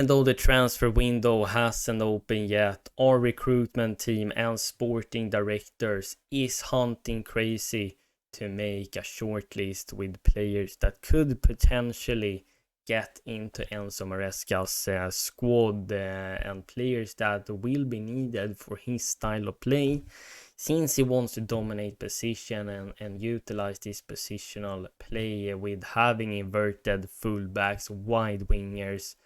And though the transfer window hasn't opened yet, our recruitment team and sporting directors is hunting crazy to make a shortlist with players that could potentially get into Enzo Maresca's squad and players that will be needed for his style of play, since he wants to dominate position and utilize this positional play with having inverted fullbacks, wide wingers,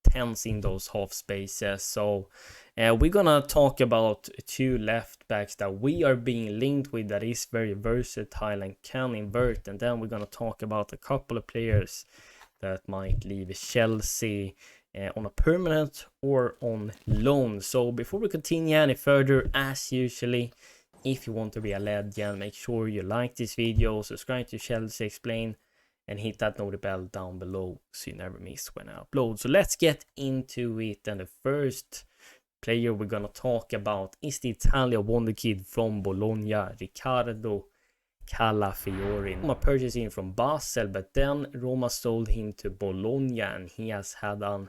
tens in those half spaces. So we're gonna talk about two left backs that we are being linked with that is very versatile and can invert, and then we're gonna talk about a couple of players that might leave Chelsea on a permanent or on loan. So before we continue any further, as usually, if you want to be a legend, make sure you like this video, subscribe to Chelsea Explained, and hit that notification bell down below so you never miss when I upload. So let's get into it. And the first player we're gonna talk about is the Italian wonder kid from Bologna, Riccardo Calafiori. Roma purchased him from Basel, but then Roma sold him to Bologna, and he has had a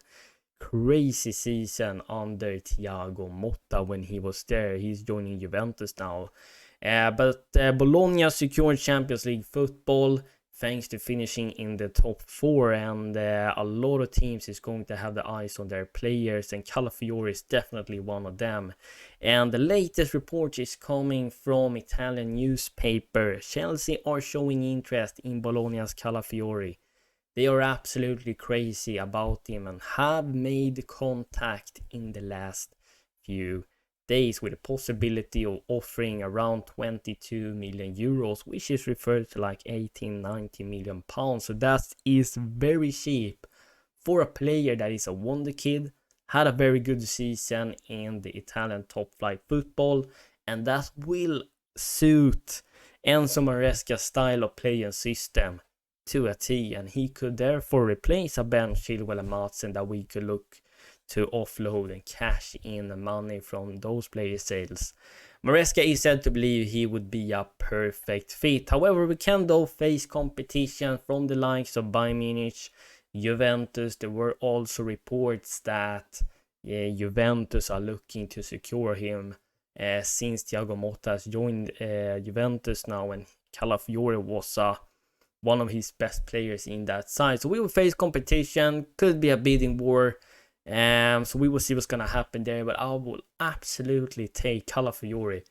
crazy season under Thiago Motta when he was there. He's joining Juventus now. But Bologna secured Champions League football thanks to finishing in the top 4, and a lot of teams is going to have the eyes on their players, and Calafiori is definitely one of them. And the latest report is coming from Italian newspaper. Chelsea are showing interest in Bologna's Calafiori. They are absolutely crazy about him and have made contact in the last few days with the possibility of offering around 22 million euros, which is referred to like 18-19 million pounds. So that is very cheap for a player that is a wonder kid, had a very good season in the Italian top flight football, and that will suit Enzo Maresca's style of play and system to a T, and he could therefore replace a Ben Chilwell and Madsen that we could look to offload and cash in the money from those player sales. Maresca is said to believe he would be a perfect fit. However, we can though face competition from the likes of Bayern Munich, Juventus. There were also reports that Juventus are looking to secure him since Thiago Motta has joined Juventus now, and Calafiori was one of his best players in that side. So we will face competition, could be a bidding war. So we will see what's gonna happen there, but I will absolutely take Calafiori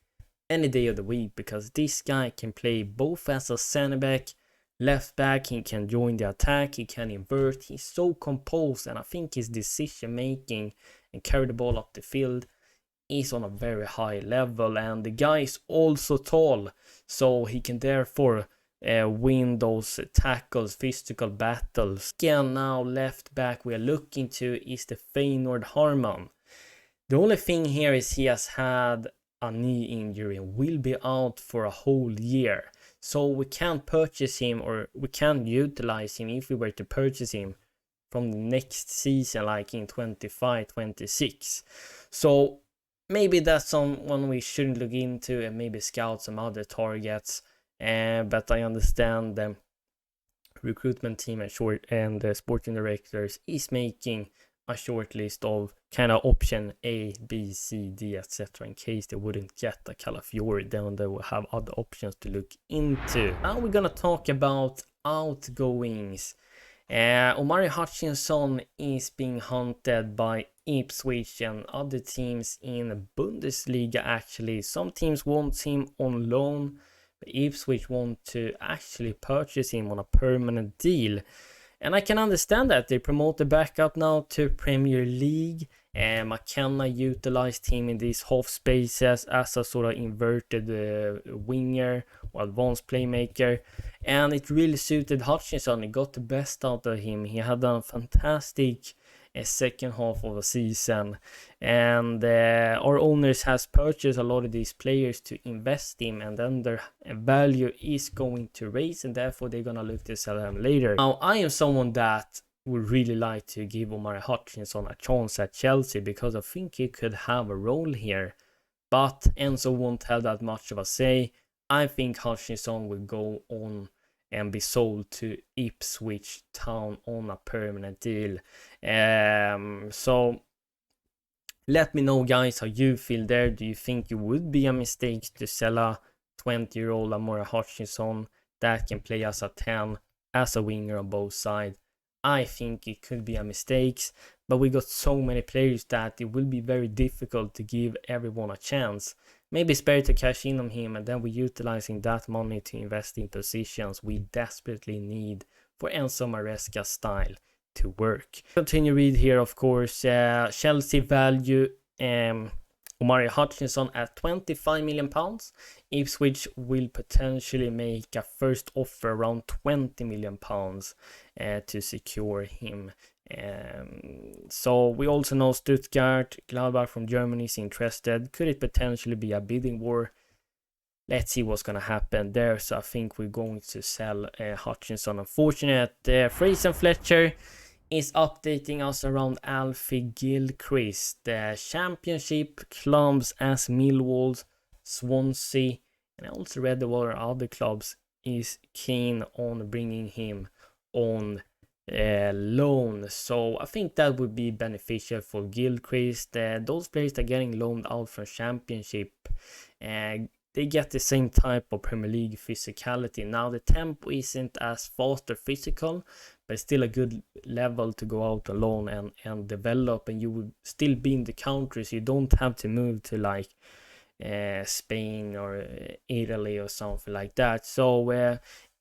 any day of the week because this guy can play both as a center back, left back. He can join the attack, he can invert. He's so composed, and I think his decision making and carry the ball up the field is on a very high level. And the guy is also tall, so he can therefore win those tackles, physical battles. Again, now left back we are looking to is the Feyenoord Harman. The only thing here is he has had a knee injury and will be out for a whole year. So we can't purchase him, or we can't utilize him if we were to purchase him from the next season, like in 25-26. So maybe that's someone we shouldn't look into, and maybe scout some other targets. But I understand the recruitment team and the sporting directors is making a short list of kind of option A, B, C, D, etc. in case they wouldn't get a Calafiori. Then they will have other options to look into. Now we're gonna talk about outgoings. Omari Hutchinson is being hunted by Ipswich and other teams in Bundesliga actually. Some teams want him on loan, but Ipswich want to actually purchase him on a permanent deal. And I can understand that. They promote the backup now to Premier League. McKenna utilized him in these half spaces as a sort of inverted winger or advanced playmaker. And it really suited Hutchinson. It got the best out of him. He had a fantastic second half of the season, and our owners has purchased a lot of these players to invest in, and then their value is going to raise, and therefore they're gonna look to sell them later. Now I am someone that would really like to give Omari Hutchinson a chance at Chelsea because I think he could have a role here, but Enzo won't have that much of a say. I think Hutchinson will go on and be sold to Ipswich Town on a permanent deal. So let me know, guys, how you feel there. Do you think it would be a mistake to sell a 20-year-old Amora Hutchinson that can play as a 10, as a winger on both sides? I think it could be a mistake, but we got so many players that it will be very difficult to give everyone a chance. Maybe it's better to cash in on him, and then we're utilizing that money to invest in positions we desperately need for Enzo Maresca's style to work. Continue read here, of course. Chelsea value Omari Hutchinson at £25 million. Ipswich will potentially make a first offer around £20 million to secure him. So we also know Stuttgart, Gladbach from Germany is interested. Could it potentially be a bidding war? Let's see what's gonna happen there. So I think we're going to sell Hutchinson. Unfortunate. Fraser Fletcher is updating us around Alfie Gilchrist. The championship clubs as Millwall, Swansea, and I also read there were other clubs is keen on bringing him on loan. So I think that would be beneficial for Gilchrist. Those players that are getting loaned out from championship, they get the same type of Premier League physicality. Now the tempo isn't as fast or physical, but it's still a good level to go out alone and develop, and you will still be in the country, so you don't have to move to like Spain or Italy or something like that. So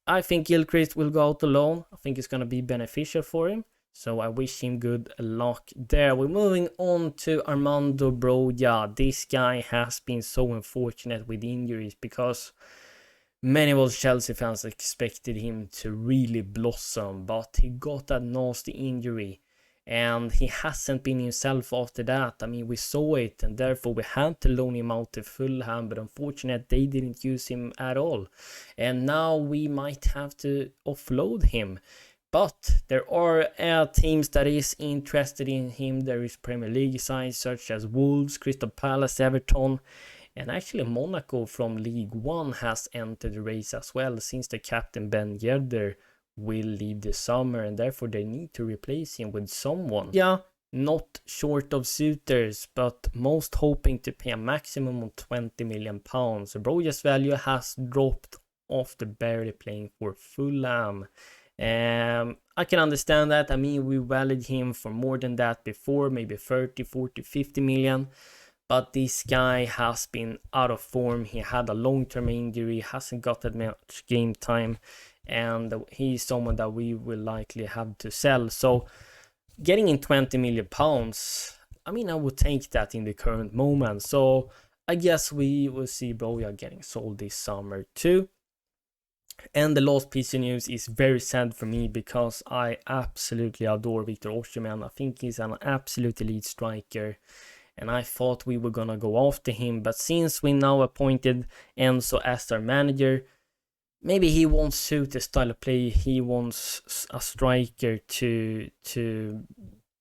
I think Gilchrist will go out alone. I think it's going to be beneficial for him. So I wish him good luck there. We're moving on to Armando Broja. This guy has been so unfortunate with injuries because many of us Chelsea fans expected him to really blossom, but he got that nasty injury and he hasn't been himself after that. I mean, we saw it, and therefore we had to loan him out to Fulham, but unfortunately they didn't use him at all. And now we might have to offload him. But there are teams that is interested in him. There is Premier League sides such as Wolves, Crystal Palace, Everton, and actually Monaco from League One has entered the race as well, since the captain Ben Yedder will leave this summer, and therefore they need to replace him with someone. Yeah, not short of suitors, but most hoping to pay a maximum of £20 million. Broja's value has dropped after barely playing for Fulham. I can understand that. I mean, we valued him for more than that before, maybe 30, 40, 50 million. But this guy has been out of form. He had a long-term injury, hasn't got that much game time, and he's someone that we will likely have to sell. So getting in £20 million, I mean, I would take that in the current moment. So I guess we will see Broja getting sold this summer too. And the last piece of news is very sad for me because I absolutely adore Victor Osimhen. I think he's an absolute elite striker, and I thought we were gonna go after him, but since we now appointed Enzo as our manager, maybe he won't suit the style of play. He wants a striker to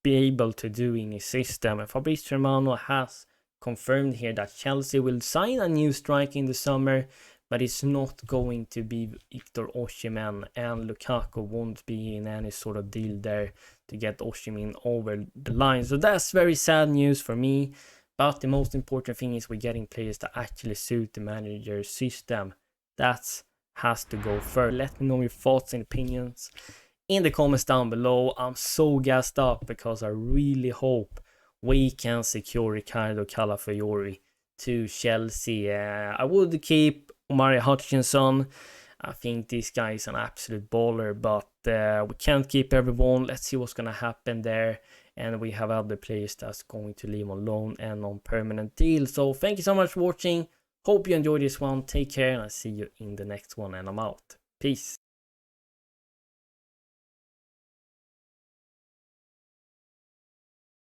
be able to do in his system. And Fabrizio Romano has confirmed here that Chelsea will sign a new striker in the summer, but it's not going to be Victor Osimhen, and Lukaku won't be in any sort of deal there to get Osimhen over the line. So that's very sad news for me, but the most important thing is we're getting players that actually suit the manager's system. That has to go first. Let me know your thoughts and opinions in the comments down below. I'm so gassed up because I really hope we can secure Ricardo Calafiori to Chelsea. I would keep Omari Hutchinson. I think this guy is an absolute baller, but we can't keep everyone. Let's see what's going to happen there. And we have other players that's going to leave on loan and on permanent deal. So thank you so much for watching. Hope you enjoyed this one. Take care, and I'll see you in the next one, and I'm out. Peace.